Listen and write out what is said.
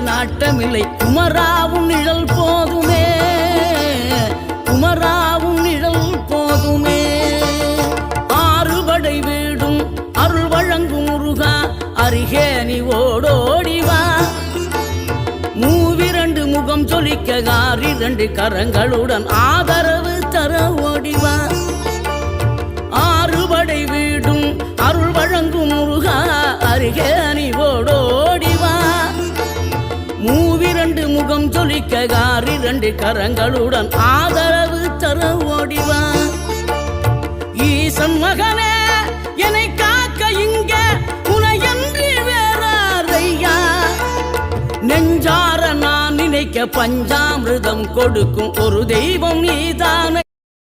நாட்டமில்லை குமராவும் நிழல் போதுமே, குமராவும் நிழல் போதுமே. ஆறுபடை வீடும் அருள் வழங்கும் முருகா அருகே நீ ஓடோடிவா. மூவிரண்டு முகம் சொலிக்க ஆறிரண்டு கரங்களுடன் ஆதரவு தர ஓடிவா. ஆறுபடை வீடும் அருள் வழங்கும் முருகா அருகே நீ ஓடோடிவா. மூவிரண்டு முகம் சொலிக்க ஆறிரண்டு கரங்களுடன் ஆதரவு தர ஓடிவா. ஈசன் மகனே என்னை காக்க இங்க உனையன்றி வேறாரையா. நெஞ்சார நான் நினைக்க பஞ்சாமிர்தம் கொடுக்கும் ஒரு தெய்வம் நீதான